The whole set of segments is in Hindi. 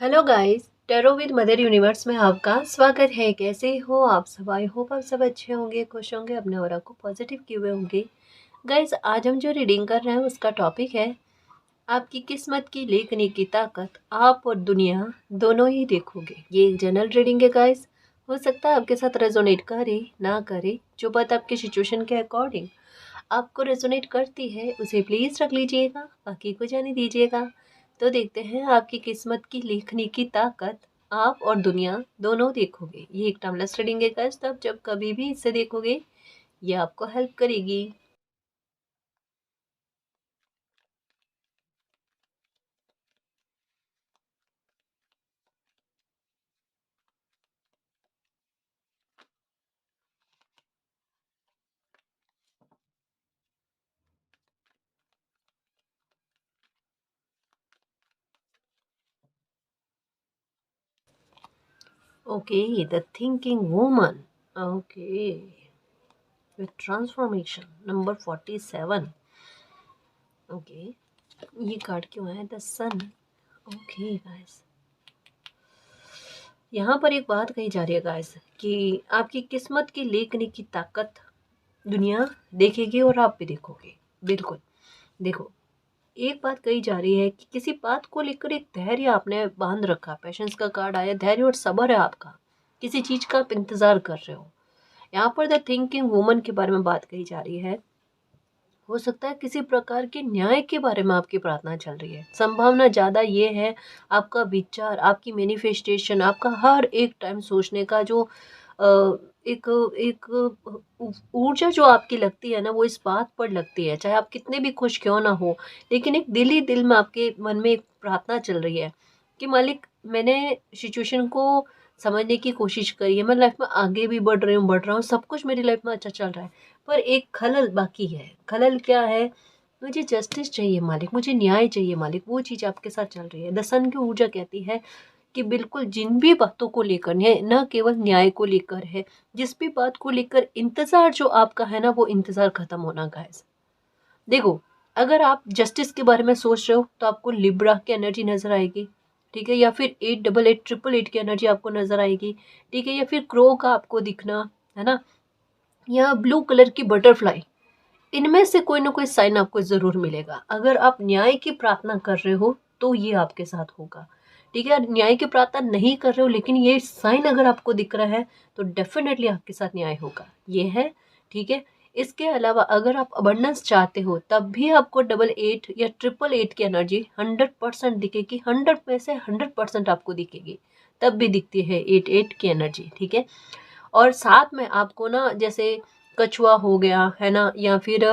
Hello guys, tarot with mother universe में आपका स्वागत है। कैसे हो आप सब? आई होप आप सब अच्छे होंगे, खुश होंगे, अपने ऑरा को पॉजिटिव किए हुए होंगे। गाइस, आज हम जो रीडिंग कर रहे हैं उसका टॉपिक है आपकी किस्मत की लेखनी की ताकत। आप और दुनिया दोनों ही देखोगे। ये एक जनरल रीडिंग है गाइस। हो सकता है आपके साथ रेजोनेट करे ना करे, जो बात आपकी सिचुएशन के अकॉर्डिंग आपको रेजोनेट करती है उसे प्लीज़ रख लीजिएगा, बाकी को जाने दीजिएगा। तो देखते हैं आपकी किस्मत की लेखनी की ताकत। आप और दुनिया दोनों देखोगे। ये एक टाइमलेस रीडिंग है गाइस, तब जब कभी भी इसे देखोगे ये आपको हेल्प करेगी। Okay, the thinking woman. Okay, with transformation number 47। Okay, ये कार्ड क्यों है? The sun. ओके गाइस, यहाँ पर एक बात कही जा रही है गाइस कि आपकी किस्मत की लेखनी की ताकत दुनिया देखेगी और आप भी देखोगे। बिल्कुल। देखो, एक बात कही जा रही है कि किसी बात को लेकर एक धैर्य आपने बांध रखा। पेशेंस का कार्ड आया, धैर्य और सब्र है आपका। किसी चीज का आप इंतजार कर रहे हो। यहाँ पर द थिंकिंग वुमन के बारे में बात कही जा रही है। हो सकता है किसी प्रकार के न्याय के बारे में आपकी प्रार्थना चल रही है। संभावना ज़्यादा ये है आपका विचार, आपकी मैनिफेस्टेशन, आपका हर एक टाइम सोचने का जो एक एक ऊर्जा जो आपकी लगती है ना, वो इस बात पर लगती है, चाहे आप कितने भी खुश क्यों ना हो, लेकिन एक दिल ही दिल में आपके मन में एक प्रार्थना चल रही है कि मालिक, मैंने सिचुएशन को समझने की कोशिश करी है, मैं लाइफ में आगे भी बढ़ रहा हूँ, सब कुछ मेरी लाइफ में अच्छा चल रहा है, पर एक खलल बाकी है। खलल क्या है? मुझे जस्टिस चाहिए मालिक, मुझे न्याय चाहिए मालिक। वो चीज़ आपके साथ चल रही है। द सन की ऊर्जा कहती है कि बिल्कुल जिन भी बातों को लेकर, न केवल न्याय को लेकर है, जिस भी बात को लेकर इंतज़ार जो आपका है ना, वो इंतज़ार ख़त्म होना गाइस। देखो, अगर आप जस्टिस के बारे में सोच रहे हो तो आपको लिब्रा की एनर्जी नज़र आएगी, ठीक है, या फिर 888888 की एनर्जी आपको नज़र आएगी, ठीक है, या फिर क्रो का आपको दिखना, है ना, या ब्लू कलर की बटरफ्लाई। इनमें से कोई ना कोई साइन आपको ज़रूर मिलेगा। अगर आप न्याय की प्रार्थना कर रहे हो तो ये आपके साथ होगा, ठीक है। न्याय की प्रार्थना नहीं कर रहे हो लेकिन ये साइन अगर आपको दिख रहा है तो डेफिनेटली आपके साथ न्याय होगा, ये है, ठीक है। इसके अलावा अगर आप अबंडेंस चाहते हो तब भी आपको 88 या 888 की एनर्जी 100% दिखेगी। 100 में से 100% आपको दिखेगी, तब भी दिखती है 88 की एनर्जी, ठीक है। और साथ में आपको ना, जैसे कछुआ हो गया, है ना, या फिर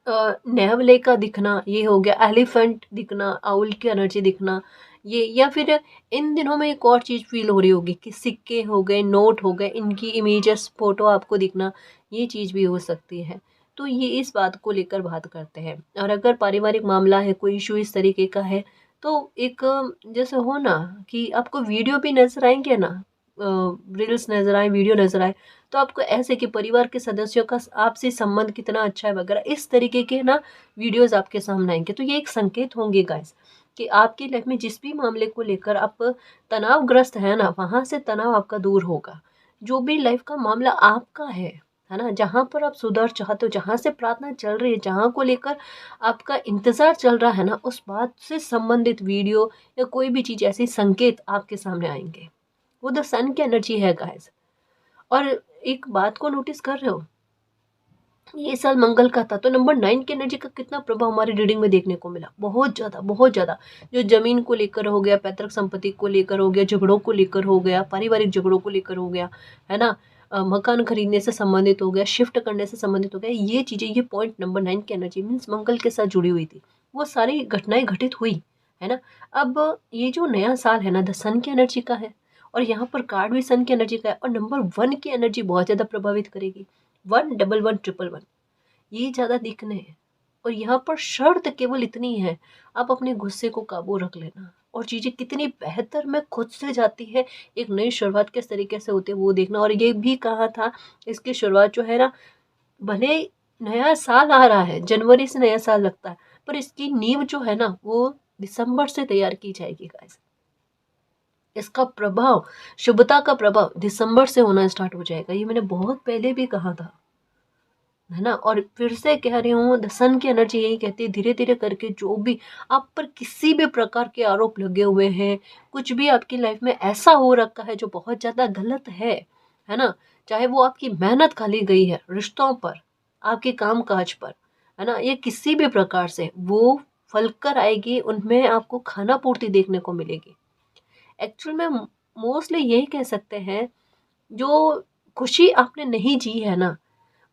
नेवले का दिखना, ये हो गया, एलिफेंट दिखना, आउल की एनर्जी दिखना, ये, या फिर इन दिनों में एक और चीज़ फील हो रही होगी कि सिक्के हो गए, नोट हो गए, इनकी इमेजेस फोटो आपको दिखना, ये चीज़ भी हो सकती है। तो ये इस बात को लेकर बात करते हैं। और अगर पारिवारिक मामला है, कोई इशू इस तरीके का है, तो एक जैसे हो ना कि आपको वीडियो भी नजर आएंगे ना, रील्स नजर आए, वीडियो नजर आए, तो आपको ऐसे कि परिवार के सदस्यों का आपसे संबंध कितना अच्छा है वगैरह, इस तरीके के ना वीडियोस आपके सामने आएंगे। तो ये एक संकेत होंगे गाइस कि आपकी लाइफ में जिस भी मामले को लेकर आप तनावग्रस्त है ना, वहां से तनाव आपका दूर होगा। जो भी लाइफ का मामला आपका है ना, जहाँ पर आप सुधार चाहते हो, जहाँ से प्रार्थना चल रही है, जहाँ को लेकर आपका इंतजार चल रहा है ना, उस बात से संबंधित वीडियो या कोई भी चीज, ऐसे संकेत आपके सामने आएंगे। वो द सन की एनर्जी है गाइस। और एक बात को नोटिस कर रहे हो, ये साल मंगल का था, तो नंबर 9 की एनर्जी का कितना प्रभाव हमारी रीडिंग में देखने को मिला? बहुत ज़्यादा, बहुत ज़्यादा। जो ज़मीन को लेकर हो गया, पैतृक संपत्ति को लेकर हो गया, झगड़ों को लेकर हो गया, पारिवारिक झगड़ों को लेकर हो गया, है ना, मकान खरीदने से संबंधित हो गया, शिफ्ट करने से संबंधित हो गया, ये चीज़ें, ये पॉइंट नंबर 9 की एनर्जी मीन्स मंगल के साथ जुड़ी हुई थी। वो सारी घटनाएं घटित हुई, है ना। अब ये जो नया साल है ना, द सन की एनर्जी का है, और यहाँ पर कार्ड भी सन की एनर्जी का है, और नंबर 1 की एनर्जी बहुत ज़्यादा प्रभावित करेगी। 1111111 ये ज़्यादा दिखने हैं। और यहाँ पर शर्त केवल इतनी है, आप अपने गुस्से को काबू रख लेना, और चीज़ें कितनी बेहतर में खुद से जाती है। एक नई शुरुआत किस तरीके से होती है वो देखना। और ये भी कहा था, इसकी शुरुआत जो है ना, भले नया साल आ रहा है, जनवरी से नया साल लगता है, पर इसकी नींव जो है ना, वो दिसंबर से तैयार की जाएगी गाइस। इसका प्रभाव, शुभता का प्रभाव दिसंबर से होना स्टार्ट हो जाएगा। ये मैंने बहुत पहले भी कहा था, है ना। और फिर से कह रही हूँ, द सन की एनर्जी यही कहती है, धीरे धीरे करके जो भी आप पर किसी भी प्रकार के आरोप लगे हुए हैं, कुछ भी आपकी लाइफ में ऐसा हो रखा है जो बहुत ज़्यादा गलत है ना, चाहे वो आपकी मेहनत खाली गई है रिश्तों पर, आपके काम काज पर, है ना, ये किसी भी प्रकार से वो फल कर आएगी, उनमें आपको खाना पूर्ति देखने को मिलेगी। एक्चुअल में मोस्टली यही कह सकते हैं, जो खुशी आपने नहीं जी है ना,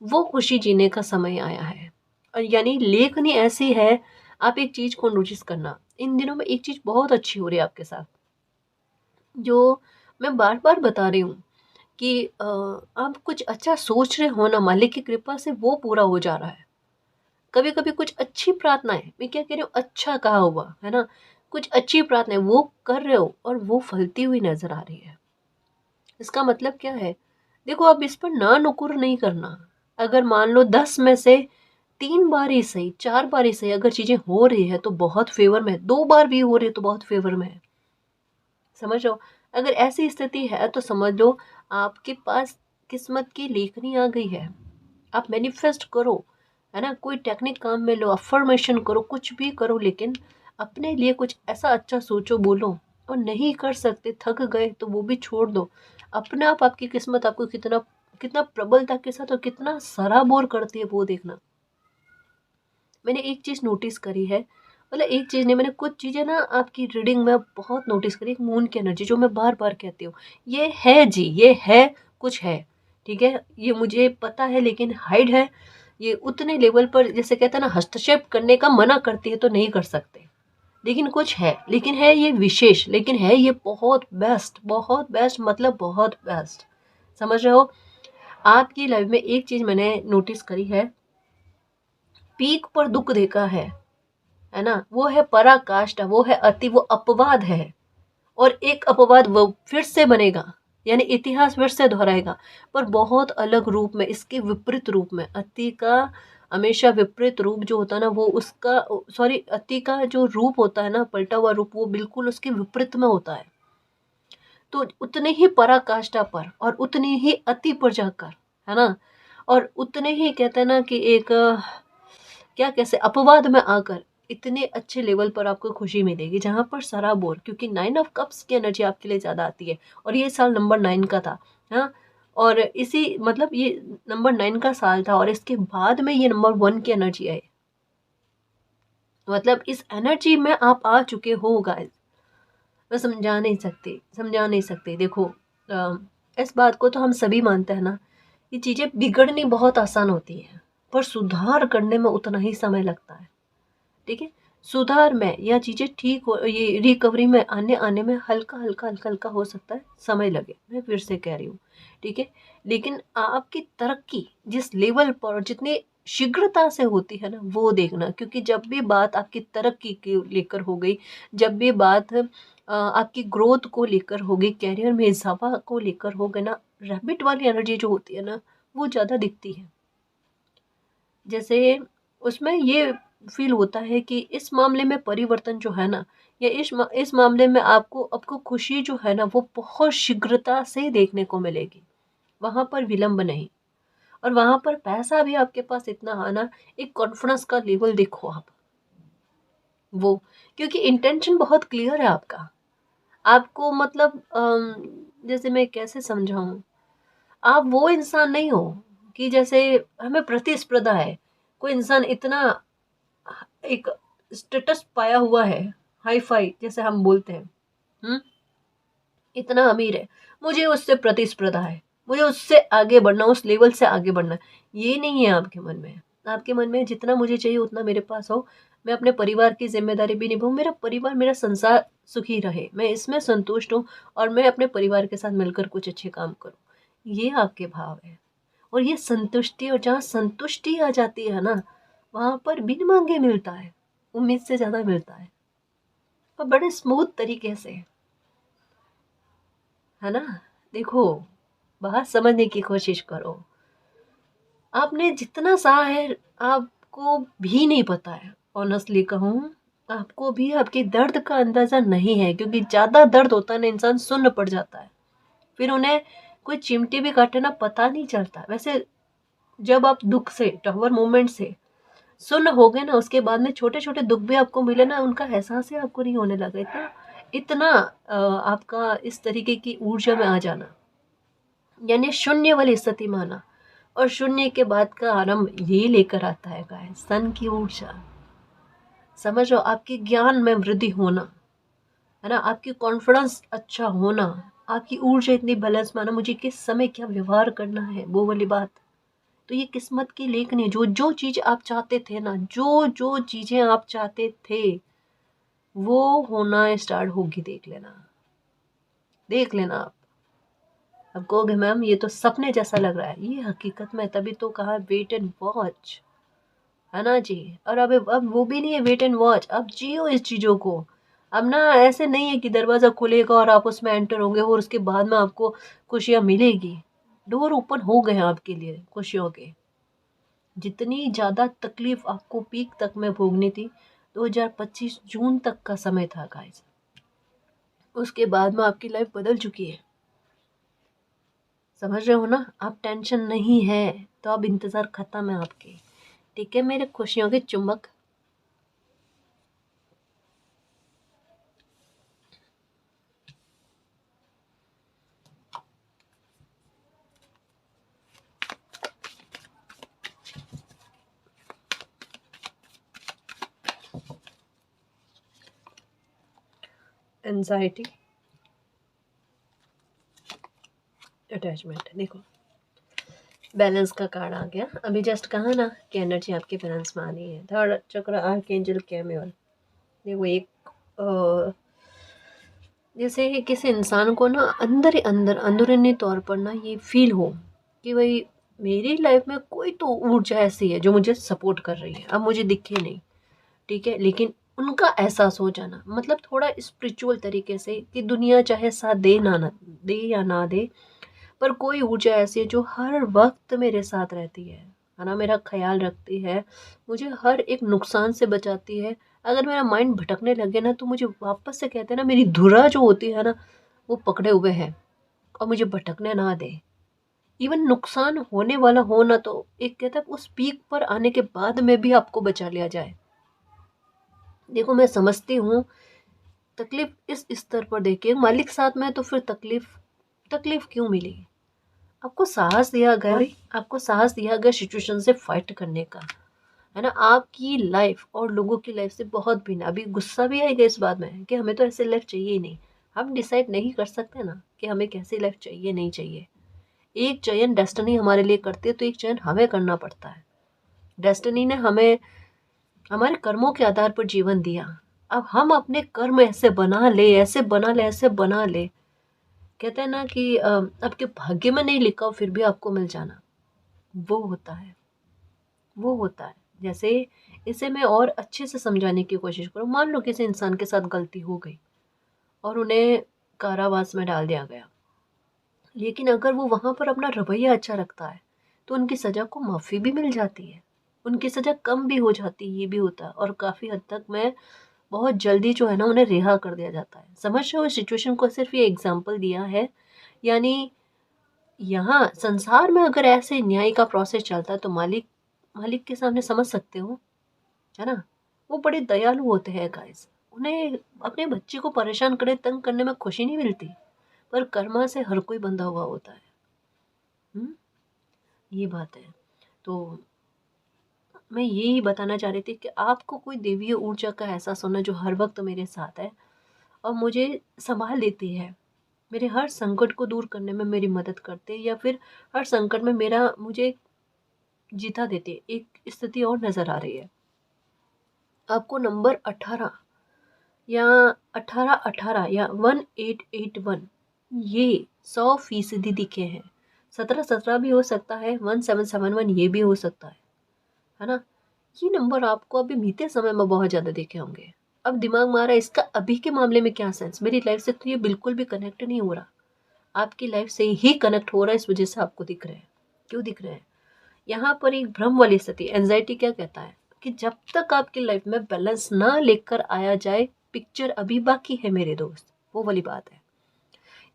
वो खुशी जीने का समय आया है। और यानी लेखनी ऐसी है, आप एक चीज को नोटिस करना, इन दिनों में एक चीज बहुत अच्छी हो रही है आपके साथ, जो मैं बार बार बता रही हूँ कि आप कुछ अच्छा सोच रहे हो ना, मालिक की कृपा से वो पूरा हो जा रहा है। कभी कभी कुछ अच्छी प्रार्थनाएं, मैं क्या कह रही हूँ, अच्छा कहा हुआ है ना, कुछ अच्छी प्रार्थनाएं वो कर रहे हो और वो फलती हुई नजर आ रही है। इसका मतलब क्या है, देखो आप इस पर ना नुकुर नहीं करना। अगर मान लो 10 में से 3 बार ही सही, 4 बार ही सही अगर चीजें हो रही है तो बहुत फेवर में है, 2 बार भी हो रही है तो बहुत फेवर में है। समझ लो, अगर ऐसी स्थिति है तो समझ लो आपके पास किस्मत की लेखनी आ गई है। आप मैनिफेस्ट करो, है ना, कोई टेक्निक काम में लो, अफर्मेशन करो, कुछ भी करो, लेकिन अपने लिए कुछ ऐसा अच्छा सोचो, बोलो। और नहीं कर सकते, थक गए तो वो भी छोड़ दो। अपने आप आपकी किस्मत आपको कितना कितना प्रबलता के साथ और कितना सराबोर करती है वो देखना। मैंने एक चीज़ नोटिस करी है, मतलब एक चीज़ नहीं, मैंने कुछ चीज़ें ना आपकी रीडिंग में बहुत नोटिस करी। एक मून की एनर्जी, जो मैं बार बार कहती हूँ, ये है जी, ये है, कुछ है, ठीक है, ये मुझे पता है, लेकिन हाइड है। ये उतने लेवल पर, जैसे कहते हैं ना, हस्तक्षेप करने का मना करती है तो नहीं कर सकते, लेकिन कुछ है, लेकिन है ये विशेष, लेकिन है ये बहुत बेस्ट, मतलब बहुत बेस्ट। समझ रहे हो, आपकी लाइफ में एक चीज़ मैंने नोटिस करी है, पीक पर दुख देखा है ना, वो है पराकाष्ठा, वो है अति, वो अपवाद है। और एक अपवाद वो फिर से बनेगा, यानी इतिहास फिर से दोहराएगा, पर बहुत अलग रूप में, इसके विपरीत रूप में। अति का हमेशा विपरीत रूप जो होता है ना, वो उसका, सॉरी, अति का जो रूप होता है ना, पलटा हुआ रूप, वो बिल्कुल उसके विपरीत में होता है। तो उतने ही पराकाष्ठा पर और उतनी ही अति पर जाकर, है ना, और उतने ही कहते हैं ना कि एक क्या कैसे अपवाद में आकर इतने अच्छे लेवल पर आपको खुशी मिलेगी, जहाँ पर सराबोर, क्योंकि 9 ऑफ कप्स की एनर्जी आपके लिए ज़्यादा आती है, और ये साल नंबर 9 का था। हाँ, और इसी मतलब ये नंबर 9 का साल था, और इसके बाद में ये नंबर 1 की एनर्जी आई। मतलब इस एनर्जी में आप आ चुके हो गाइस, मैं समझा नहीं सकती। देखो, इस बात को तो हम सभी मानते हैं ना, ये चीज़ें बिगड़नी बहुत आसान होती है, पर सुधार करने में उतना ही समय लगता है। ठीक है, सुधार में या चीज़ें ठीक हो, ये रिकवरी में आने आने में हल्का हल्का हो सकता है समय लगे, मैं फिर से कह रही हूँ। ठीक है, लेकिन आपकी तरक्की जिस लेवल पर और जितनी शीघ्रता से होती है ना, वो देखना। क्योंकि जब भी बात आपकी तरक्की के लेकर हो गई, जब भी बात आपकी ग्रोथ को लेकर हो गई, कैरियर में इजाफा को लेकर हो गई ना, रैबिट वाली एनर्जी जो होती है ना, वो ज़्यादा दिखती है। जैसे उसमें ये फील होता है कि इस मामले में परिवर्तन जो है ना, या इस मामले में आपको आपको खुशी जो है ना, वो बहुत शीघ्रता से देखने को मिलेगी, वहाँ पर विलंब नहीं। और वहाँ पर पैसा भी आपके पास इतना आना, एक कॉन्फिडेंस का लेवल देखो आप, वो, क्योंकि इंटेंशन बहुत क्लियर है आपका। आपको मतलब जैसे मैं कैसे समझाऊं, आप वो इंसान नहीं हो कि जैसे हमें प्रतिस्पर्धा है, कोई इंसान इतना एक स्टेटस पाया हुआ है, हाई फाई जैसे हम बोलते हैं, हम्म, इतना अमीर है, मुझे उससे प्रतिस्पर्धा है, मुझे उससे आगे बढ़ना, उस लेवल से आगे बढ़ना। ये नहीं है आपके मन में। आपके मन में जितना मुझे चाहिए उतना मेरे पास हो, मैं अपने परिवार की जिम्मेदारी भी निभाऊं, मेरा परिवार, मेरा संसार सुखी रहे, मैं इसमें संतुष्ट हूँ, और मैं अपने परिवार के साथ मिलकर कुछ अच्छे काम करूँ, ये आपके भाव है। और ये संतुष्टि, और जहाँ संतुष्टि आ जाती है ना, वहाँ पर बिन मांगे मिलता है, उम्मीद से ज़्यादा मिलता है, और बड़े स्मूथ तरीके से, है ना। देखो, बात समझने की कोशिश करो, आपने जितना सहा है आपको भी नहीं पता है, ऑनेस्टली कहूँ, आपको भी आपके दर्द का अंदाज़ा नहीं है, क्योंकि ज़्यादा दर्द होता है ना, इंसान सुन्न पड़ जाता है, फिर उन्हें कोई चिमटी भी काटे ना पता नहीं चलता। वैसे जब आप दुख से, टावर मूवमेंट से सुन्न हो गए ना, उसके बाद में छोटे छोटे दुख भी आपको मिले ना, उनका एहसास ही आपको नहीं होने लगा। इतना इतना आपका इस तरीके की ऊर्जा में आ जाना, यानी शून्य वाली स्थिति में आना। और शून्य के बाद का आरंभ ये लेकर आता है गाइस, सन की ऊर्जा। समझ लो, आपके ज्ञान में वृद्धि होना, है ना, आपकी कॉन्फिडेंस अच्छा होना, आपकी ऊर्जा इतनी बैलेंस में आना, मुझे किस समय क्या व्यवहार करना है, वो वाली बात। तो ये किस्मत की लेखनी है। जो जो चीज आप चाहते थे ना, जो जो चीजें आप चाहते थे, वो होना स्टार्ट होगी। देख लेना, देख लेना। आप कहोगे मैम ये तो सपने जैसा लग रहा है, ये हकीकत में, तभी तो कहा वेट एंड वॉच, है ना जी। और अब वो भी नहीं है वेट एंड वॉच, अब जियो इस चीजों को। अब ना ऐसे नहीं है कि दरवाजा खुलेगा और आप उसमें एंटर होंगे और उसके बाद में आपको खुशियां मिलेगी। डोर ओपन हो गए हैं आपके लिए खुशियों के। जितनी ज़्यादा तकलीफ आपको पीक तक में भोगनी थी, 2025 जून तक का समय था गाइस, उसके बाद में आपकी लाइफ बदल चुकी है। समझ रहे हो ना, आप टेंशन नहीं है तो अब इंतज़ार खत्म है आपके। ठीक है मेरे खुशियों के चुम्बक। एंजाइटी, अटैचमेंट, देखो बैलेंस का कार्ड आ गया। अभी जस्ट कहा ना कि एनर्जी आपके बैलेंस में आनी है। थर्ड चक्र आर्कएंजल कैमियल। देखो एक जैसे कि किसी इंसान को ना अंदर ही अंदर अंदरूनी तौर पर ना ये फील हो कि भाई मेरी लाइफ में कोई तो ऊर्जा ऐसी है जो मुझे सपोर्ट कर रही है, अब मुझे दिखे नहीं, ठीक है, लेकिन उनका एहसास हो जाना, मतलब थोड़ा स्पिरिचुअल तरीके से, कि दुनिया चाहे साथ दे ना दे या ना दे, पर कोई ऊर्जा ऐसी है जो हर वक्त मेरे साथ रहती है ना, मेरा ख्याल रखती है, मुझे हर एक नुकसान से बचाती है। अगर मेरा माइंड भटकने लगे ना, तो मुझे वापस से, कहते हैं ना, मेरी धुरा जो होती है ना, वो पकड़े हुए है और मुझे भटकने ना दे। इवन नुकसान होने वाला हो ना, तो एक कहता है उस पीक पर आने के बाद में भी आपको बचा लिया जाए। देखो मैं समझती हूँ तकलीफ इस स्तर पर देखिए, मालिक साथ में है तो फिर तकलीफ तकलीफ क्यों मिली। आपको साहस दिया गया, आपको साहस दिया गया सिचुएशन से फाइट करने का, है ना। आपकी लाइफ और लोगों की लाइफ से बहुत भिन्न। अभी गुस्सा भी आएगा इस बात में कि हमें तो ऐसे लाइफ चाहिए ही नहीं। हम डिसाइड नहीं कर सकते ना कि हमें कैसी लाइफ चाहिए नहीं चाहिए। एक चयन डेस्टिनी हमारे लिए करती है, तो एक चयन हमें करना पड़ता है। डेस्टिनी ने हमें हमारे कर्मों के आधार पर जीवन दिया। अब हम अपने कर्म ऐसे बना ले, ऐसे बना ले, ऐसे बना ले, कहते हैं ना कि आपके भाग्य में नहीं लिखा हो फिर भी आपको मिल जाना, वो होता है, वो होता है। जैसे इसे मैं और अच्छे से समझाने की कोशिश करूँ। मान लो किसी इंसान के साथ गलती हो गई और उन्हें कारावास में डाल दिया गया, लेकिन अगर वो वहाँ पर अपना रवैया अच्छा रखता है तो उनकी सज़ा को माफ़ी भी मिल जाती है, उनकी सज़ा कम भी हो जाती है, ये भी होता है। और काफ़ी हद तक मैं बहुत जल्दी जो है ना उन्हें रिहा कर दिया जाता है। समझ रहे हो, सिचुएशन को सिर्फ ये एग्जाम्पल दिया है। यानी यहाँ संसार में अगर ऐसे न्याय का प्रोसेस चलता है तो मालिक मालिक के सामने समझ सकते हो, है ना। वो बड़े दयालु होते हैं गाइस। उन्हें अपने बच्चे को परेशान करे, तंग करने में खुशी नहीं मिलती, पर कर्मा से हर कोई बंधा हुआ होता है। ये बात है। तो मैं यही बताना चाह रही थी कि आपको कोई देवीय ऊर्जा का एहसास होना जो हर वक्त मेरे साथ है और मुझे संभाल लेती है, मेरे हर संकट को दूर करने में मेरी मदद करते हैं, या फिर हर संकट में मेरा मुझे जीता देते हैं। एक स्थिति और नज़र आ रही है आपको, नंबर 18 या 1818 या 1881, ये 100% दिखे हैं। 1717 भी हो सकता है, 1771 ये भी हो सकता है ना। ये नंबर आपको अभी बीते समय में बहुत ज़्यादा देखे होंगे। अब दिमाग में आ रहा है इसका अभी के मामले में क्या सेंस, मेरी लाइफ से तो ये बिल्कुल भी कनेक्ट नहीं हो रहा। आपकी लाइफ से ही कनेक्ट हो रहा है, इस वजह से आपको दिख रहे हैं। क्यों दिख रहे हैं? यहाँ पर एक भ्रम वाली स्थिति, एंजाइटी क्या कहता है, कि जब तक आपकी लाइफ में बैलेंस ना लेकर आया जाए, पिक्चर अभी बाकी है मेरे दोस्त, वो वाली बात है।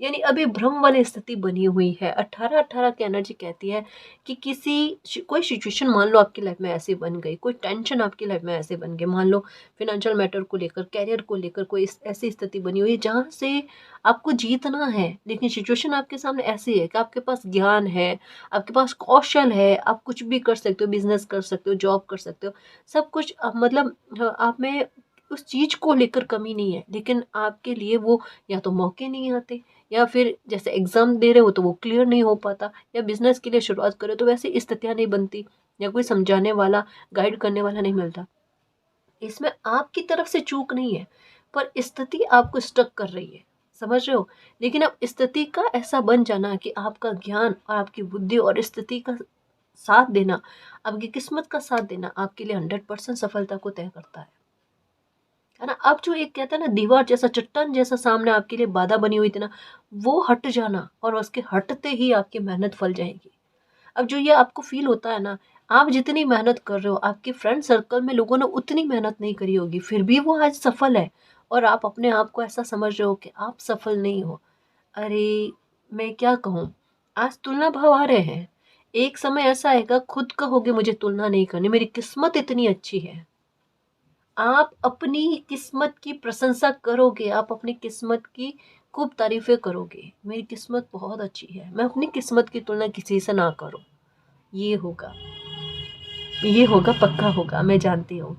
यानी अभी भ्रम वाली स्थिति बनी हुई है। 18-18 की एनर्जी कहती है कि कोई सिचुएशन मान लो आपकी लाइफ में ऐसी बन गई, कोई टेंशन आपकी लाइफ में ऐसे बन गई, मान लो फाइनेंशियल मैटर को लेकर, कैरियर को लेकर कोई ऐसी स्थिति बनी हुई है जहाँ से आपको जीतना है, लेकिन सिचुएशन आपके सामने ऐसी है कि आपके पास ज्ञान है, आपके पास कौशल है, आप कुछ भी कर सकते हो, बिजनेस कर सकते हो, जॉब कर सकते हो, सब कुछ मतलब आप में उस चीज को लेकर कमी नहीं है, लेकिन आपके लिए वो या तो मौके नहीं आते, या फिर जैसे एग्जाम दे रहे हो तो वो क्लियर नहीं हो पाता, या बिजनेस के लिए शुरुआत करो तो वैसी स्थितियां नहीं बनती, या कोई समझाने वाला, गाइड करने वाला नहीं मिलता। इसमें आपकी तरफ से चूक नहीं है, पर स्थिति आपको स्टक कर रही है, समझ रहे हो। लेकिन अब स्थिति का ऐसा बन जाना कि आपका ज्ञान और आपकी बुद्धि और स्थिति का साथ देना, आपकी किस्मत का साथ देना आपके लिए 100% सफलता को तय करता है ना। अब जो एक कहता है ना, दीवार जैसा, चट्टान जैसा सामने आपके लिए बाधा बनी हुई थी ना, वो हट जाना, और उसके हटते ही आपकी मेहनत फल जाएगी। अब जो ये आपको फील होता है ना, आप जितनी मेहनत कर रहे हो, आपके फ्रेंड सर्कल में लोगों ने उतनी मेहनत नहीं करी होगी, फिर भी वो आज सफल है, और आप अपने आप को ऐसा समझ रहे हो कि आप सफल नहीं हो। अरे मैं क्या कहूँ, आज तुलना भाव आ रहे हैं। एक समय ऐसा आएगा खुद कहोगे मुझे तुलना नहीं करनी, मेरी किस्मत इतनी अच्छी है। आप अपनी किस्मत की प्रशंसा करोगे, आप अपनी किस्मत की खूब तारीफें करोगे, मेरी किस्मत बहुत अच्छी है, मैं अपनी किस्मत की तुलना किसी से ना करूं। ये होगा, ये होगा, पक्का होगा, मैं जानती हूँ।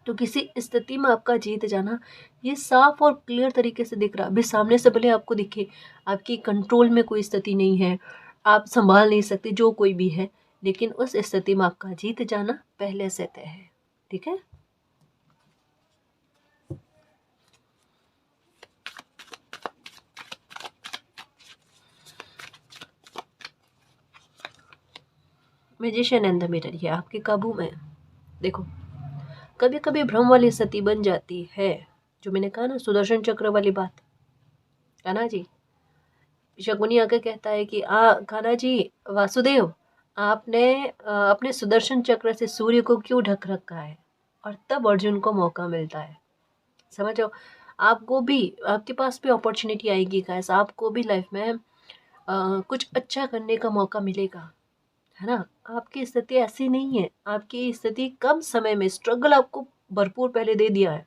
तो किसी स्थिति में आपका जीत जाना, ये साफ और क्लियर तरीके से दिख रहा है। अभी सामने से भले आपको दिखे आपकी कंट्रोल में कोई स्थिति नहीं है, आप संभाल नहीं सकते जो कोई भी है, लेकिन उस स्थिति में आपका जीत जाना पहले से तय है। ठीक है। मैजिशियन एंड द मिरर, ये आपके काबू में। देखो, कभी कभी भ्रम वाली स्थिति बन जाती है, जो मैंने कहा ना, सुदर्शन चक्र वाली बात, है ना जी। शकुनी आके कहता है कि कान्हा जी, वासुदेव, आपने अपने सुदर्शन चक्र से सूर्य को क्यों ढक रखा है। और तब अर्जुन को मौका मिलता है, समझो। आपको भी, आपके पास भी अपॉर्चुनिटी आएगी गाइस, आपको भी लाइफ में कुछ अच्छा करने का मौका मिलेगा, है ना। आपकी स्थिति ऐसी नहीं है, आपकी स्थिति कम समय में, स्ट्रगल आपको भरपूर पहले दे दिया है,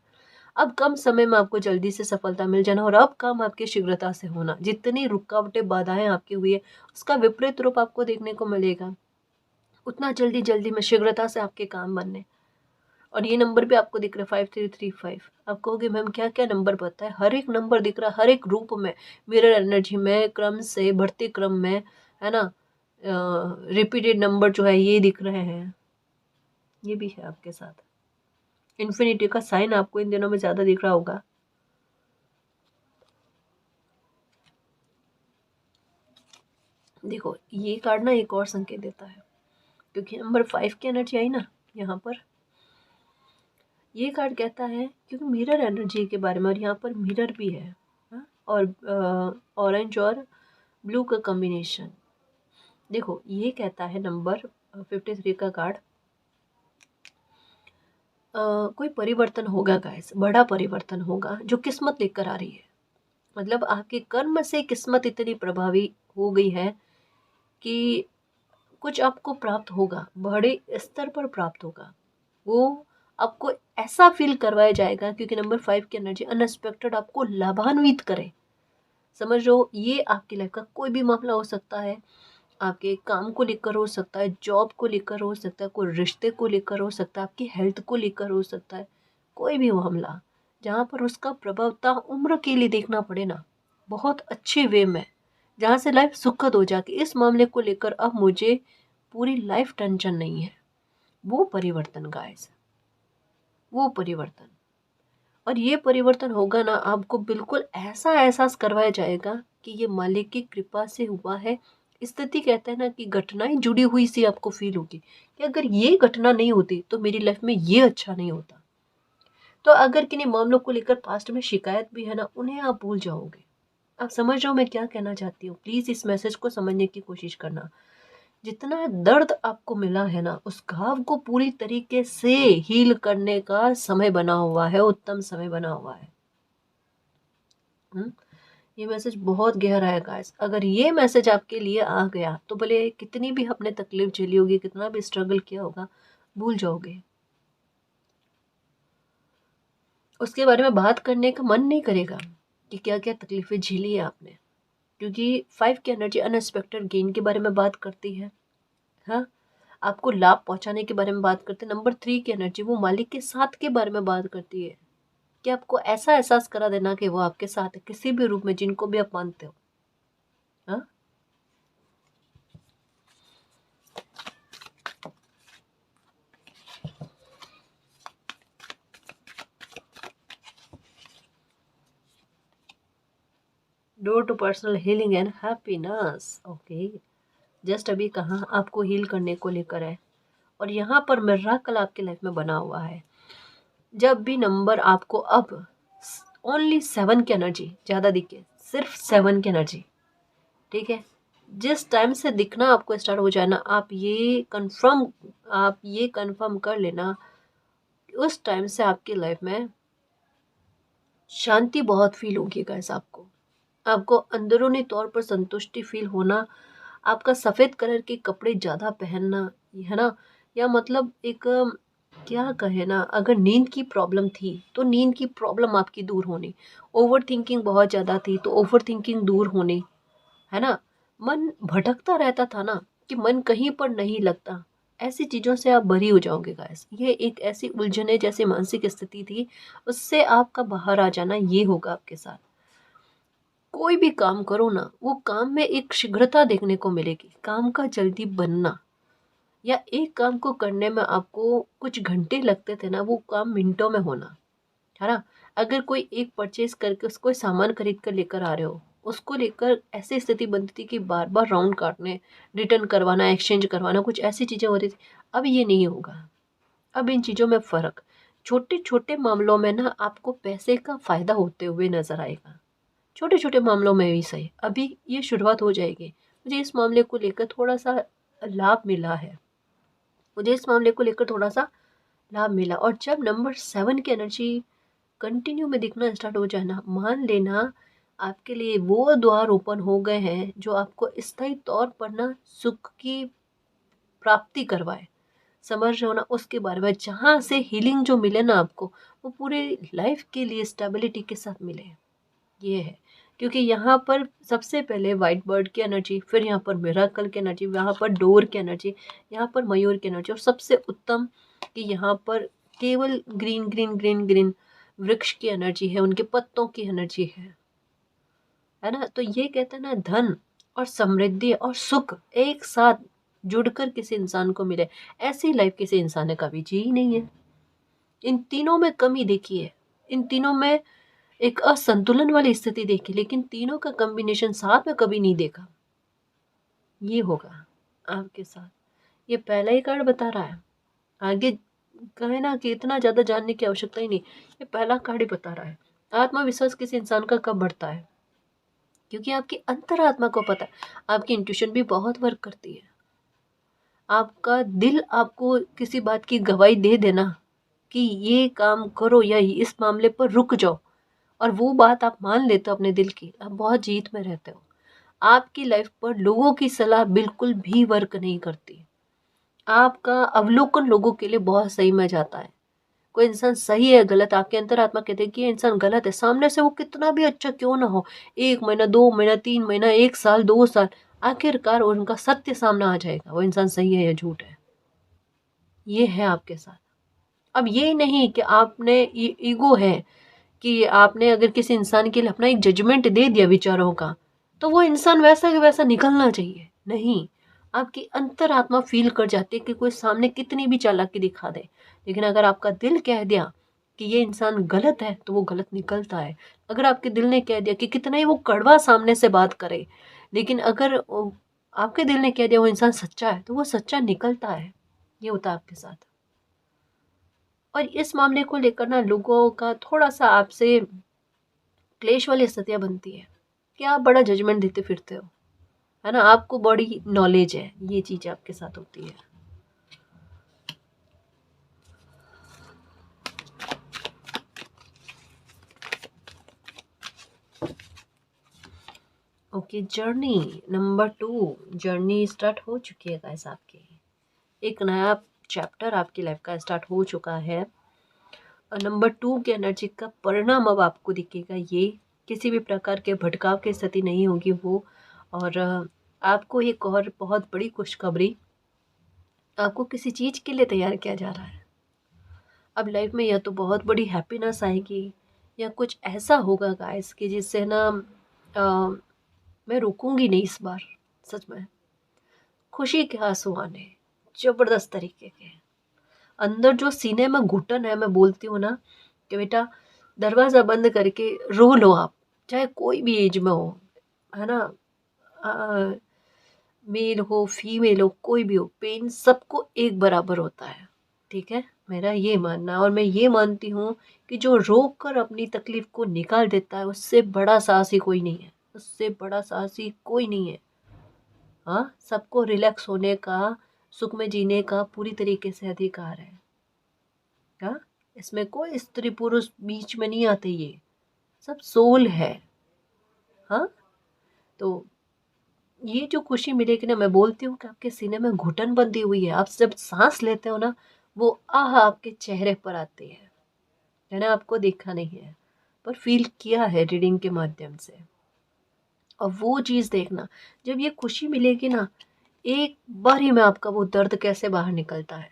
अब कम समय में आपको जल्दी से सफलता मिल जाना, और अब काम आपकी शीघ्रता से होना। जितनी रुकावटें, बाधाएं आपकी हुई है, उसका विपरीत रूप आपको देखने को मिलेगा, उतना जल्दी जल्दी में, शीघ्रता से आपके काम बनने। और ये नंबर भी आपको दिख रहा है 5335। आप कहोगे मैम क्या क्या नंबर पता है, हर एक नंबर दिख रहा है, हर एक रूप में, मिरर एनर्जी में, क्रम से, बढ़ते क्रम में, है ना। रिपीटेड नंबर जो है ये दिख रहे हैं, ये भी है आपके साथ। इन्फिनिटी का साइन आपको इन दिनों में ज्यादा दिख रहा होगा। देखो, ये कार्ड ना एक और संकेत देता है, क्योंकि नंबर 5 की एनर्जी आई ना यहाँ पर, ये कार्ड कहता है, क्योंकि मिरर एनर्जी के बारे में, और यहाँ पर मिरर भी है, हाँ? और ऑरेंज और ब्लू का कॉम्बिनेशन। देखो, ये कहता है नंबर 53 का कार्ड, कोई परिवर्तन होगा गाइस, बड़ा परिवर्तन होगा जो किस्मत लेकर आ रही है। मतलब आपके कर्म से किस्मत इतनी प्रभावी हो गई है कि कुछ आपको प्राप्त होगा, बड़े स्तर पर प्राप्त होगा। वो आपको ऐसा फील करवाया जाएगा, क्योंकि नंबर 5 की एनर्जी अनएक्सपेक्टेड आपको लाभान्वित करे। समझ लो, ये आपकी लाइफ का कोई भी मामला हो सकता है, आपके काम को लेकर हो सकता है, जॉब को लेकर हो सकता है, कोई रिश्ते को लेकर हो सकता है, आपकी हेल्थ को लेकर हो सकता है, कोई भी मामला जहाँ पर उसका प्रभाव उम्र के लिए देखना पड़े ना, बहुत अच्छे वे में, जहाँ से लाइफ सुखद हो जाके, इस मामले को लेकर अब मुझे पूरी लाइफ टेंशन नहीं है, वो परिवर्तन गाइस, वो परिवर्तन। और ये परिवर्तन होगा ना, आपको बिल्कुल ऐसा एहसास करवाया जाएगा कि ये मालिक की कृपा से हुआ है। स्थिति कहते हैं ना कि घटनाएं जुड़ी हुई सी आपको फील होगी, कि अगर ये घटना नहीं होती तो मेरी लाइफ में ये अच्छा नहीं होता। तो अगर किन्हीं मामलों को लेकर पास्ट में शिकायत भी है ना, उन्हें आप भूल जाओगे। आप समझ रहे हो मैं क्या कहना चाहती हूँ, प्लीज इस मैसेज को समझने की कोशिश करना। जितना दर्द आपको मिला है ना, उस घाव को पूरी तरीके से हील करने का समय बना हुआ है, उत्तम समय बना हुआ है। ये मैसेज बहुत गहरा है गाइस। अगर ये मैसेज आपके लिए आ गया तो भले कितनी भी आपने तकलीफ झेली होगी, कितना भी स्ट्रगल किया होगा, भूल जाओगे। उसके बारे में बात करने का मन नहीं करेगा कि क्या क्या तकलीफें झेली है आपने, क्योंकि 5 की एनर्जी अनएक्सपेक्टेड गेन के बारे में बात करती है। हाँ, आपको लाभ पहुंचाने के बारे में बात करते हैं। नंबर 3 की एनर्जी वो मालिक के साथ के बारे में बात करती है, कि आपको ऐसा एहसास करा देना कि वो आपके साथ है किसी भी रूप में, जिनको भी आप मानते हो। हाँ, door to personal healing and happiness. Okay, just अभी कहाँ आपको हील करने को लेकर है, और यहाँ पर मिराकल आपके लाइफ में बना हुआ है। जब भी नंबर आपको अब ओनली 7 की एनर्जी ज़्यादा दिखे, सिर्फ 7 की एनर्जी, ठीक है, जिस टाइम से दिखना आपको स्टार्ट हो जाए ना, आप ये कंफर्म कर लेना, उस टाइम से आपकी लाइफ में शांति बहुत फील होगी गाइस। आपको अंदरूनी तौर पर संतुष्टि फील होना, आपका सफ़ेद कलर के कपड़े ज़्यादा पहनना, है ना, या मतलब एक क्या कहे ना, अगर नींद की प्रॉब्लम थी तो नींद की प्रॉब्लम आपकी दूर होनी, ओवर थिंकिंग बहुत ज़्यादा थी तो ओवर थिंकिंग दूर होनी, है ना, मन भटकता रहता था ना, कि मन कहीं पर नहीं लगता, ऐसी चीज़ों से आप बरी हो जाओगे गाइस। ये एक ऐसी उलझने जैसी मानसिक स्थिति थी, उससे आपका बाहर आ जाना ये होगा आपके साथ। कोई भी काम करो ना, वो काम में एक शीघ्रता देखने को मिलेगी, काम का जल्दी बनना, या एक काम को करने में आपको कुछ घंटे लगते थे ना, वो काम मिनटों में होना, है ना। अगर कोई एक परचेज करके उसको सामान खरीद कर लेकर आ रहे हो, उसको लेकर ऐसी स्थिति बनती थी कि बार बार राउंड काटने, रिटर्न करवाना, एक्सचेंज करवाना, कुछ ऐसी चीज़ें हो रही थी। अब ये नहीं होगा। अब इन चीज़ों में फ़र्क, छोटे छोटे मामलों में ना आपको पैसे का फ़ायदा होते हुए नज़र आएगा, छोटे छोटे मामलों में भी सही। अभी ये शुरुआत हो जाएगी। मुझे इस मामले को लेकर थोड़ा सा लाभ मिला है, मुझे इस मामले को लेकर थोड़ा सा लाभ मिला। और जब नंबर 7 की एनर्जी कंटिन्यू में दिखना स्टार्ट हो जाए ना, मान लेना आपके लिए वो द्वार ओपन हो गए हैं जो आपको स्थायी तौर पर ना सुख की प्राप्ति करवाए। समझ रहे हो ना, उसके बारे में जहाँ से हीलिंग जो मिले ना आपको, वो पूरे लाइफ के लिए स्टेबिलिटी के साथ मिले, ये है। क्योंकि यहाँ पर सबसे पहले वाइट बर्ड की एनर्जी, फिर यहाँ पर मिराकल की एनर्जी, यहाँ पर डोर की एनर्जी, यहाँ पर मयूर की एनर्जी, और सबसे उत्तम कि यहाँ पर केवल ग्रीन ग्रीन ग्रीन ग्रीन वृक्ष की एनर्जी है, उनके पत्तों की एनर्जी है ना। तो ये कहते हैं ना, धन और समृद्धि और सुख एक साथ जुड़कर किसी इंसान को मिले, ऐसी लाइफ किसी इंसान ने कभी जी ही नहीं है। इन तीनों में कमी देखी है, इन तीनों में एक असंतुलन वाली स्थिति देखी, लेकिन तीनों का कॉम्बिनेशन साथ में कभी नहीं देखा। ये होगा आपके साथ, ये पहला ही कार्ड बता रहा है। आगे कहे ना कि इतना ज़्यादा जानने की आवश्यकता ही नहीं, ये पहला कार्ड ही बता रहा है। आत्मविश्वास किसी इंसान का कब बढ़ता है, क्योंकि आपकी अंतरात्मा को पता है, आपकी इंट्यूशन भी बहुत वर्क करती है। आपका दिल आपको किसी बात की गवाही दे देना कि ये काम करो या इस मामले पर रुक जाओ, और वो बात आप मान लेते हो अपने दिल की, आप बहुत जीत में रहते हो। आपकी लाइफ पर लोगों की सलाह बिल्कुल भी वर्क नहीं करती। आपका अवलोकन लोगों के लिए बहुत सही में जाता है। कोई इंसान सही है गलत, आपके अंतरात्मा कहते हैं कि ये इंसान गलत है, सामने से वो कितना भी अच्छा क्यों ना हो, 1 महीना 2 महीना 3 महीना 1 साल 2 साल, आखिरकार उनका सत्य सामने आ जाएगा, वो इंसान सही है या झूठ है। ये है आपके साथ। अब ये नहीं कि आपने ईगो है कि आपने अगर किसी इंसान के लिए अपना एक जजमेंट दे दिया विचारों का, तो वो इंसान वैसा कि वैसा निकलना चाहिए, नहीं। आपकी अंतरात्मा फील कर जाती है कि कोई सामने कितनी भी चालाकी दिखा दे, लेकिन अगर आपका दिल कह दिया कि ये इंसान गलत है तो वो गलत निकलता है। अगर आपके दिल ने कह दिया कि कितना ही वो कड़वा सामने से बात करे, लेकिन अगर आपके दिल ने कह दिया वो इंसान सच्चा है तो वो सच्चा निकलता है। ये होता है आपके साथ। और इस मामले को लेकर ना लोगों का थोड़ा सा आपसे क्लेश वाली स्थितियाँ बनती है कि आप बड़ा जजमेंट देते फिरते हो, है ना, आपको बड़ी नॉलेज है, ये चीज़ आपके साथ होती है। Okay, journey number 2, journey start हो चुकी है गाइस आपकी। एक नया चैप्टर आपकी लाइफ का स्टार्ट हो चुका है। और नंबर 2 की एनर्जी का परिणाम अब आपको दिखेगा। ये किसी भी प्रकार के भटकाव की स्थिति नहीं होगी वो। और आपको एक और बहुत बड़ी खुशखबरी, आपको किसी चीज़ के लिए तैयार किया जा रहा है। अब लाइफ में या तो बहुत बड़ी हैप्पीनेस आएगी या कुछ ऐसा होगा गाइस कि जिससे ना अ, मैं रुकूंगी नहीं इस बार। सच में खुशी के आंसू आने जबरदस्त तरीके के। अंदर जो सीने में घुटन है, मैं बोलती हूँ ना कि बेटा दरवाज़ा बंद करके रो लो आप, चाहे कोई भी एज में हो, है ना। मेल हो फीमेल हो कोई भी हो, पेन सबको एक बराबर होता है। ठीक है, मेरा ये मानना है। और मैं ये मानती हूँ कि जो रोक कर अपनी तकलीफ को निकाल देता है, उससे बड़ा साहसी कोई नहीं है, उससे बड़ा साहसी कोई नहीं है। हाँ, सबको रिलैक्स होने का, सुख में जीने का पूरी तरीके से अधिकार है। हाँ, इसमें कोई स्त्री पुरुष बीच में नहीं आते, ये सब सोल है। हाँ, तो ये जो खुशी मिलेगी ना, मैं बोलती हूँ कि आपके सीने में घुटन बंधी हुई है, आप जब सांस लेते हो ना, वो आह आपके चेहरे पर आती है ना। आपको देखा नहीं है पर फील किया है रीडिंग के माध्यम से। और वो चीज़ देखना, जब ये खुशी मिलेगी ना, एक बार ही में आपका वो दर्द कैसे बाहर निकलता है।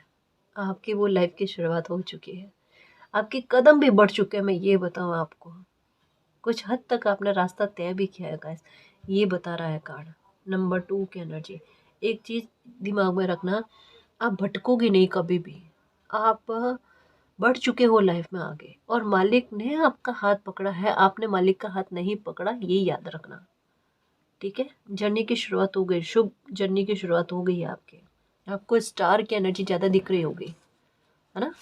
आपकी वो लाइफ की शुरुआत हो चुकी है, आपके कदम भी बढ़ चुके हैं। मैं ये बताऊँ आपको, कुछ हद तक आपने रास्ता तय भी किया है गाइस, ये बता रहा है कार्ड नंबर 2 की एनर्जी। एक चीज़ दिमाग में रखना, आप भटकोगे नहीं कभी भी। आप बढ़ चुके हो लाइफ में आगे, और मालिक ने आपका हाथ पकड़ा है, आपने मालिक का हाथ नहीं पकड़ा, ये याद रखना। ठीक है, जर्नी की शुरुआत हो गई, शुभ जर्नी की शुरुआत हो गई है आपके। आपको स्टार की एनर्जी ज़्यादा दिख रही होगी, है ना।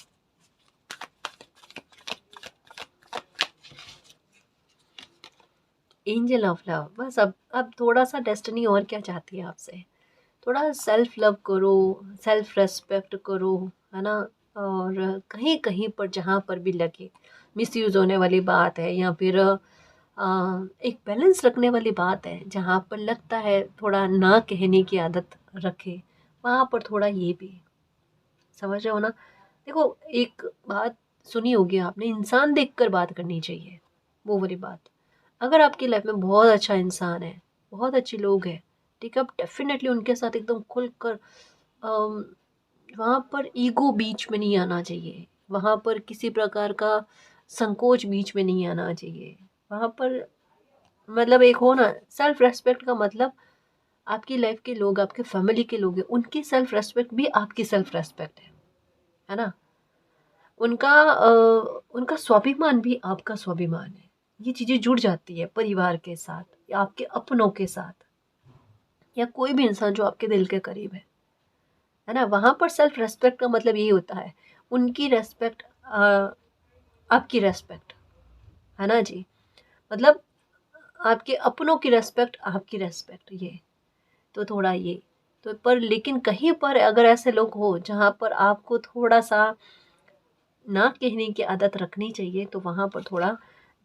एंजल ऑफ लव, बस अब थोड़ा सा डेस्टिनी और क्या चाहती है आपसे, थोड़ा सेल्फ लव करो, सेल्फ रेस्पेक्ट करो, है ना। और कहीं कहीं पर जहाँ पर भी लगे मिसयूज होने वाली बात है, या फिर एक बैलेंस रखने वाली बात है, जहाँ पर लगता है थोड़ा ना कहने की आदत रखे, वहाँ पर थोड़ा ये भी समझ रहे हो ना। देखो, एक बात सुनी होगी आपने, इंसान देखकर बात करनी चाहिए, वो वाली बात। अगर आपकी लाइफ में बहुत अच्छा इंसान है, बहुत अच्छे लोग हैं, ठीक है, आप डेफिनेटली उनके साथ एकदम खुलकर, वहाँ पर ईगो बीच में नहीं आना चाहिए, वहाँ पर किसी प्रकार का संकोच बीच में नहीं आना चाहिए। वहाँ पर मतलब एक हो ना, सेल्फ रेस्पेक्ट का मतलब आपकी लाइफ के लोग, आपके फैमिली के लोग हैं, उनकी सेल्फ रेस्पेक्ट भी आपकी सेल्फ रेस्पेक्ट है ना। उनका स्वाभिमान भी आपका स्वाभिमान है। ये चीज़ें जुड़ जाती है परिवार के साथ या आपके अपनों के साथ, या कोई भी इंसान जो आपके दिल के करीब है ना। वहाँ पर सेल्फ रेस्पेक्ट का मतलब यही होता है, उनकी रेस्पेक्ट आपकी रेस्पेक्ट, है ना जी। मतलब आपके अपनों की रेस्पेक्ट आपकी रेस्पेक्ट, ये तो थोड़ा ये तो पर, लेकिन कहीं पर अगर ऐसे लोग हो जहाँ पर आपको थोड़ा सा ना कहने की आदत रखनी चाहिए, तो वहाँ पर थोड़ा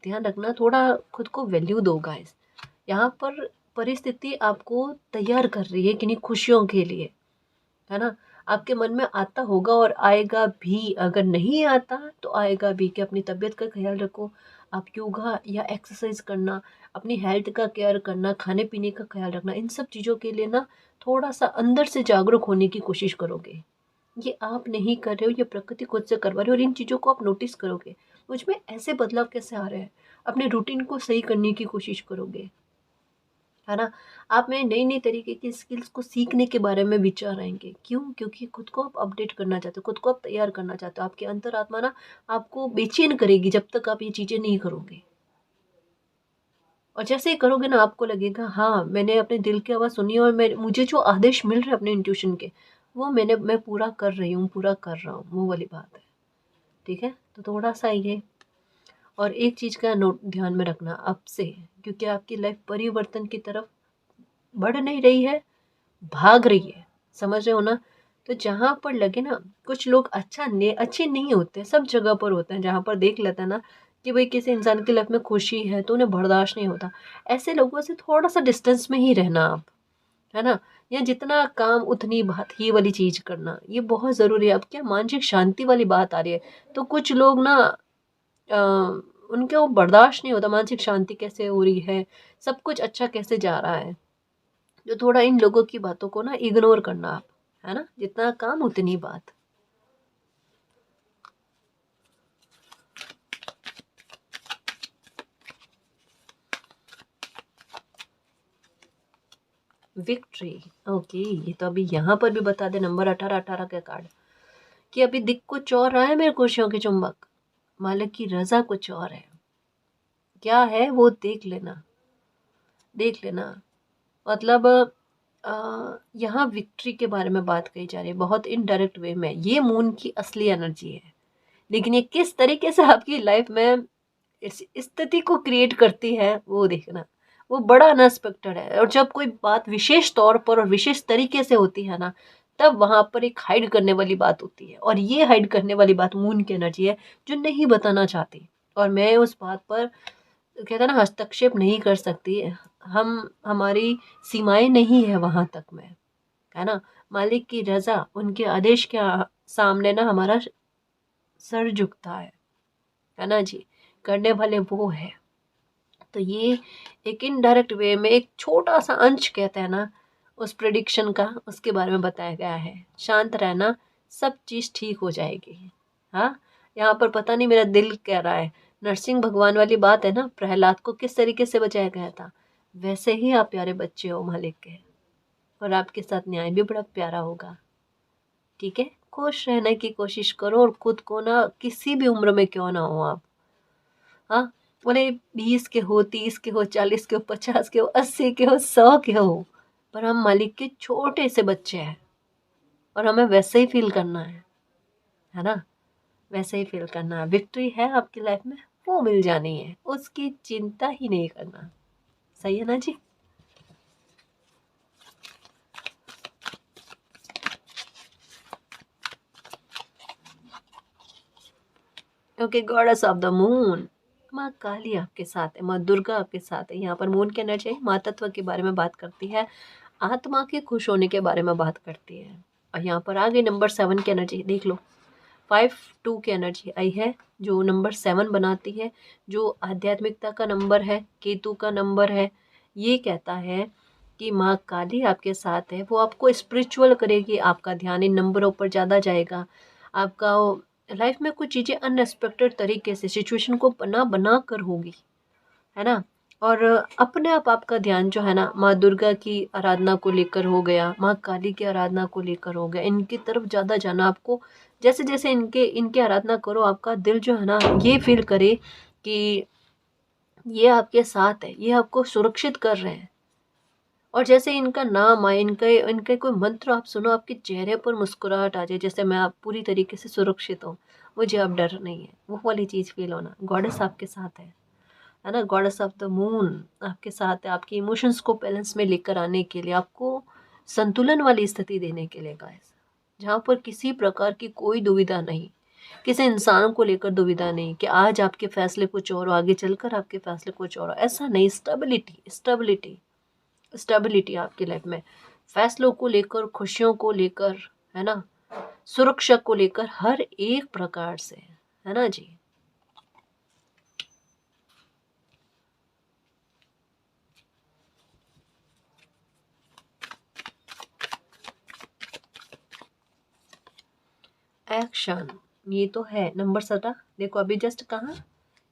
ध्यान रखना, थोड़ा खुद को वैल्यू दो गाइस। यहाँ पर परिस्थिति आपको तैयार कर रही है किन्हीं खुशियों के लिए, है ना। आपके मन में आता होगा और आएगा भी, अगर नहीं आता तो आएगा भी, कि अपनी तबीयत का ख्याल रखो, आप योगा या एक्सरसाइज करना, अपनी हेल्थ का केयर करना, खाने पीने का ख्याल रखना, इन सब चीज़ों के लिए ना थोड़ा सा अंदर से जागरूक होने की कोशिश करोगे। ये आप नहीं कर रहे हो, ये प्रकृति खुद से करवा रही है, और इन चीज़ों को आप नोटिस करोगे, मुझ में ऐसे बदलाव कैसे आ रहे हैं, अपने रूटीन को सही करने की कोशिश करोगे, है ना। आप में नई नई तरीके की स्किल्स को सीखने के बारे में विचार आएंगे। क्यों? क्योंकि खुद को आप अपडेट करना चाहते हो, खुद को आप तैयार करना चाहते हो। आपकी अंतरात्मा ना आपको बेचैन करेगी जब तक आप ये चीज़ें नहीं करोगे। और जैसे ही करोगे ना, आपको लगेगा हाँ, मैंने अपने दिल की आवाज़ सुनी, और मैं मुझे जो आदेश मिल रहे हैं अपने इंट्यूशन के, वो मैं पूरा कर रही हूँ, पूरा कर रहा हूँ, वो वाली बात है। ठीक है, तो थोड़ा सा ये, और एक चीज़ का नोट ध्यान में रखना अब से, क्योंकि आपकी लाइफ परिवर्तन की तरफ बढ़ नहीं रही है, भाग रही है। समझ रहे हो ना? तो जहाँ पर लगे ना, कुछ लोग अच्छे नहीं होते, सब जगह पर होते हैं, जहाँ पर देख लेते हैं ना कि भाई किसी इंसान की लाइफ में खुशी है तो उन्हें बर्दाश्त नहीं होता, ऐसे लोगों से थोड़ा सा डिस्टेंस में ही रहना आप, है ना? या जितना काम उतनी बात, ही वाली चीज़ करना, ये बहुत ज़रूरी है। अब क्या मानसिक शांति वाली बात आ रही है, तो कुछ लोग ना अ, उनके वो बर्दाश्त नहीं होता मानसिक शांति कैसे हो रही है, सब कुछ अच्छा कैसे जा रहा है। जो थोड़ा इन लोगों की बातों को ना इग्नोर करना आप, है ना? जितना काम उतनी बात। विक्ट्री, ओके, ये तो अभी यहाँ पर भी बता दे, नंबर 18 का कार्ड, कि अभी दिख कुछ और रहा है मेरे खुशियों के चुंबक, मालिक की रजा कुछ और है। क्या है वो देख लेना, देख लेना। मतलब यहाँ विक्ट्री के बारे में बात कही जा रही है बहुत इनडायरेक्ट वे में। ये मून की असली एनर्जी है, लेकिन ये किस तरीके से आपकी लाइफ में इस स्थिति को क्रिएट करती है वो देखना। वो बड़ा अनएक्सपेक्टेड है, और जब कोई बात विशेष तौर पर और विशेष तरीके से होती है ना, तब वहां पर एक हाइड करने वाली बात होती है, और ये हाइड करने वाली बात मून की एनर्जी है, जो नहीं बताना चाहती। और मैं उस बात पर, कहते हैं ना, हस्तक्षेप नहीं कर सकती। हमारी सीमाएं नहीं है वहां तक में, है ना? मालिक की रजा, उनके आदेश के सामने ना हमारा सर झुकता है ना जी? करने वाले वो है। तो ये एक इनडायरेक्ट वे में एक छोटा सा अंश, कहते हैं ना, उस प्रिडिक्शन का, उसके बारे में बताया गया है। शांत रहना, सब चीज़ ठीक हो जाएगी। हाँ, यहाँ पर पता नहीं मेरा दिल कह रहा है, नरसिंह भगवान वाली बात है ना, प्रहलाद को किस तरीके से बचाया गया था, वैसे ही आप प्यारे बच्चे हो मालिक के, और आपके साथ न्याय भी बड़ा प्यारा होगा। ठीक है? खुश रहने की कोशिश करो, और खुद को ना, किसी भी उम्र में क्यों ना हो आप, हाँ, बोले 20 के हो, 30 के हो, 40 के हो, 50 के हो, 80 के हो, 100 के हो, पर हम मालिक के छोटे से बच्चे हैं, और हमें वैसे ही फील करना है ना? वैसे ही फील करना है। विक्ट्री है आपकी लाइफ में, वो मिल जानी है, उसकी चिंता ही नहीं करना। सही है ना जी? Okay, goddess of the moon, माँ काली आपके साथ है, माँ दुर्गा आपके साथ है। यहाँ पर मून की एनर्जी है, माँ तत्व के बारे में बात करती है, आत्मा के खुश होने के बारे में बात करती है। और यहाँ पर आ गई नंबर 7 की एनर्जी, देख लो। 5-2 की एनर्जी आई है, जो नंबर 7 बनाती है, जो आध्यात्मिकता का नंबर है, केतु का नंबर है। ये कहता है कि माँ काली आपके साथ है, वो आपको स्पिरिचुअल करेगी, आपका ध्यान इन नंबरों पर ज़्यादा जाएगा। आपका लाइफ में कुछ चीज़ें अनएक्सपेक्टेड तरीके से सिचुएशन को बना बना कर होगी, है ना? और अपने आप आपका ध्यान जो है ना, माँ दुर्गा की आराधना को लेकर हो गया, माँ काली की आराधना को लेकर हो गया, इनकी तरफ ज़्यादा जाना आपको। जैसे जैसे इनके आराधना करो, आपका दिल जो है ना, ये फील करे कि ये आपके साथ है, ये आपको सुरक्षित कर रहे हैं। और जैसे इनका नाम आए, इनके कोई मंत्र आप सुनो, आपके चेहरे पर मुस्कुराहट आ जाए, जैसे मैं आप पूरी तरीके से सुरक्षित हूँ, मुझे अब डर नहीं है, वो वाली चीज़ फील होना। गॉडेस आपके साथ है ना? गॉडेस ऑफ द मून आपके साथ है, आपके इमोशंस को बैलेंस में लेकर आने के लिए, आपको संतुलन वाली स्थिति देने के लिए गाइस, जहाँ पर किसी प्रकार की कोई दुविधा नहीं, किसी इंसान को लेकर दुविधा नहीं कि आज आपके फैसले कुछ और, आगे चलकर आपके फैसले कुछ और, ऐसा नहीं। स्टेबिलिटी, स्टेबिलिटी, स्टेबिलिटी आपकी लाइफ में, फैसलों को लेकर, खुशियों को लेकर, है ना, सुरक्षा को लेकर, हर एक प्रकार से, है ना जी? एक्शन, ये तो है नंबर 17। देखो अभी जस्ट कहा,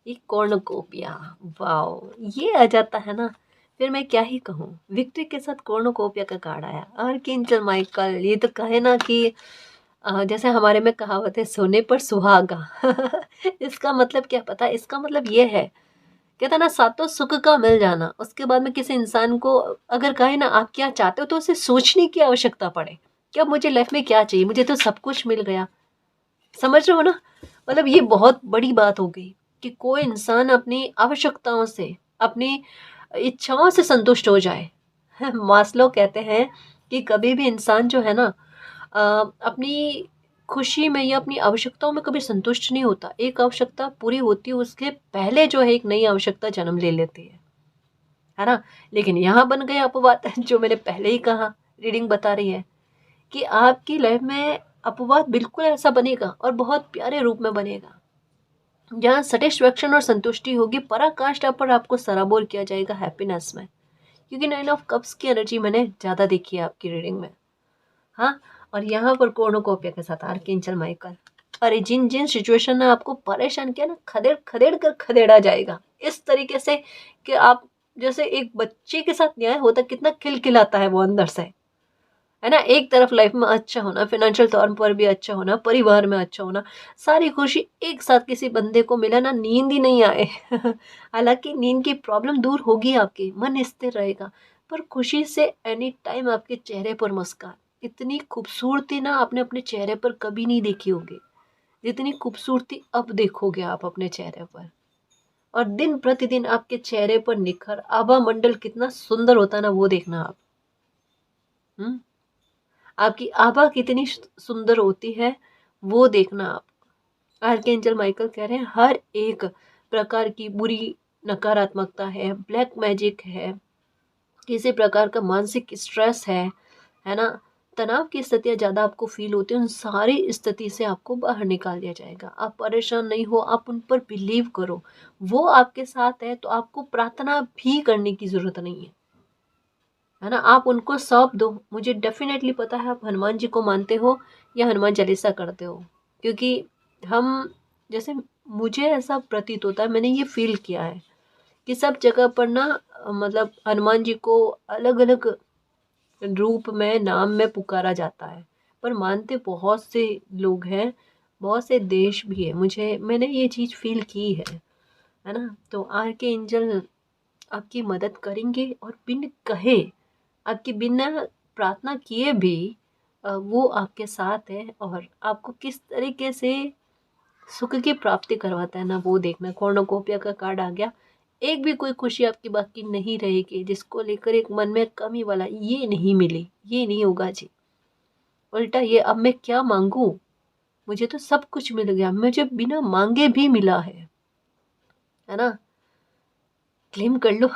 ये कॉर्नकोपिया, वाओ, ये आ जाता है ना, फिर मैं क्या ही कहूँ। विक्ट्री के साथ कॉर्नकोपिया का कार्ड आया, आर्कएंजल माइकल। ये तो कहे ना कि जैसे हमारे में कहावत है, सोने पर सुहागा। इसका मतलब क्या पता? इसका मतलब ये है, कहता ना, सातों सुख का मिल जाना, उसके बाद में किसी इंसान को अगर कहे ना आप क्या चाहते हो, तो उसे सोचने की आवश्यकता पड़े कि अब मुझे लाइफ में क्या चाहिए, मुझे तो सब कुछ मिल गया। समझ रहे हो ना? मतलब ये बहुत बड़ी बात हो गई कि कोई इंसान अपनी आवश्यकताओं से, अपनी इच्छाओं से संतुष्ट हो जाए, मास्लो कहते हैं कि कभी भी इंसान जो है ना अपनी खुशी में या अपनी आवश्यकताओं में कभी संतुष्ट नहीं होता। एक आवश्यकता पूरी होती है उसके पहले जो है एक नई आवश्यकता जन्म ले लेती है ना? लेकिन यहाँ बन गया अपवाद जो मैंने पहले ही कहा, रीडिंग बता रही है कि आपकी लाइफ में अपवाद बिल्कुल ऐसा बनेगा और बहुत प्यारे रूप में बनेगा। जहाँ सेटिस्फैक्शन और संतुष्टि होगी, पराकाष्ठा पर आपको सराबोर किया जाएगा हैप्पीनेस में। क्योंकि 9 ऑफ कप्स की एनर्जी मैंने ज़्यादा देखी है आपकी रीडिंग में। हाँ, और यहाँ पर कॉर्नुकोपिया के साथ आर्कएंजल माइकल। अरे जिन जिन सिचुएशन ने आपको परेशान किया ना, खदेड़ खदेड़ कर खदेड़ा जाएगा इस तरीके से कि आप जैसे एक बच्चे के साथ न्याय होता कितना खिलखिलाता है वो अंदर से, है ना? एक तरफ लाइफ में अच्छा होना, फाइनेंशियल तौर पर भी अच्छा होना, परिवार में अच्छा होना, सारी खुशी एक साथ किसी बंदे को मिला ना, नींद ही नहीं आए हालांकि नींद की प्रॉब्लम दूर होगी, आपकी मन स्थिर रहेगा, पर खुशी से एनी टाइम आपके चेहरे पर मुस्कान। इतनी खूबसूरती ना आपने अपने चेहरे पर कभी नहीं देखी होगी जितनी खूबसूरती अब देखोगे आप अपने चेहरे पर। और दिन प्रतिदिन आपके चेहरे पर निखर आभा मंडल कितना सुंदर होता है ना, वो देखना आप। हम्म, आपकी आभा कितनी सुंदर होती है वो देखना आप। आर्कएंजल माइकल कह रहे हैं हर एक प्रकार की बुरी नकारात्मकता है, ब्लैक मैजिक है, किसी प्रकार का मानसिक स्ट्रेस है ना, तनाव की स्थितियाँ ज़्यादा आपको फील होती है, उन सारी स्थिति से आपको बाहर निकाल दिया जाएगा। आप परेशान नहीं हो, आप उन पर बिलीव करो, वो आपके साथ है तो आपको प्रार्थना भी करने की ज़रूरत नहीं है ना? आप उनको सौंप दो। मुझे डेफिनेटली पता है आप हनुमान जी को मानते हो या हनुमान चालीसा करते हो, क्योंकि हम जैसे मुझे ऐसा प्रतीत होता है, मैंने ये फील किया है कि सब जगह पर ना मतलब हनुमान जी को अलग अलग रूप में नाम में पुकारा जाता है, पर मानते बहुत से लोग हैं, बहुत से देश भी है। मैंने ये चीज़ फील की है ना? तो आर के एंजल आपकी मदद करेंगे और बिन कहे, आपकी बिना प्रार्थना किए भी वो आपके साथ है और आपको किस तरीके से सुख की प्राप्ति करवाता है ना, वो देखना। कॉर्नुकोपिया का कार्ड आ गया। एक भी कोई खुशी आपकी बाकी नहीं रहेगी जिसको लेकर एक मन में कमी वाला ये नहीं मिली, ये नहीं होगा जी। उल्टा ये अब मैं क्या मांगू, मुझे तो सब कुछ मिल गया, मुझे बिना मांगे भी मिला है ना? क्लेम कर लो,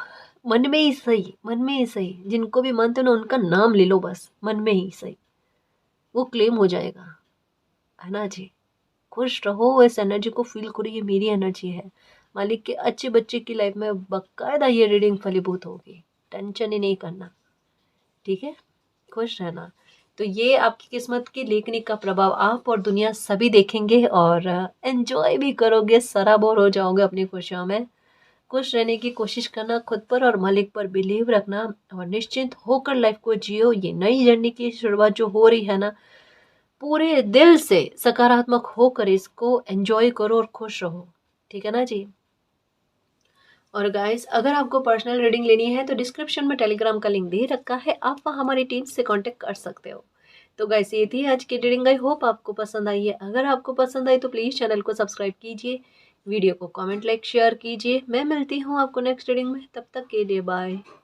मन में ही सही, मन में ही सही। जिनको भी मानते हो ना उनका नाम ले लो बस, मन में ही सही, वो क्लेम हो जाएगा, है ना जी? खुश रहो, इस एनर्जी को फील करो, ये मेरी एनर्जी है। मालिक के अच्छे बच्चे की लाइफ में बकायदा ये रीडिंग फलीभूत होगी, टेंशन ही नहीं करना, ठीक है? खुश रहना। तो ये आपकी किस्मत की लेखनी का प्रभाव आप और दुनिया सभी देखेंगे और एंजॉय भी करोगे, सराबोर हो जाओगे अपनी खुशियों में। खुश रहने की कोशिश करना, खुद पर और मालिक पर बिलीव रखना और निश्चिंत होकर लाइफ को जियो। ये नई जर्नी की शुरुआत जो हो रही है ना, पूरे दिल से सकारात्मक होकर इसको एंजॉय करो और खुश रहो, ठीक है ना जी? और गाइस अगर आपको पर्सनल रीडिंग लेनी है तो डिस्क्रिप्शन में टेलीग्राम का लिंक दे रखा है, आप वहाँ हमारी टीम से कांटेक्ट कर सकते हो। तो गाइस ये थी आज की रीडिंग, आई होप आपको पसंद आई है। अगर आपको पसंद आई तो प्लीज़ चैनल को सब्सक्राइब कीजिए, वीडियो को कमेंट लाइक शेयर कीजिए। मैं मिलती हूँ आपको नेक्स्ट रीडिंग में, तब तक के लिए बाय।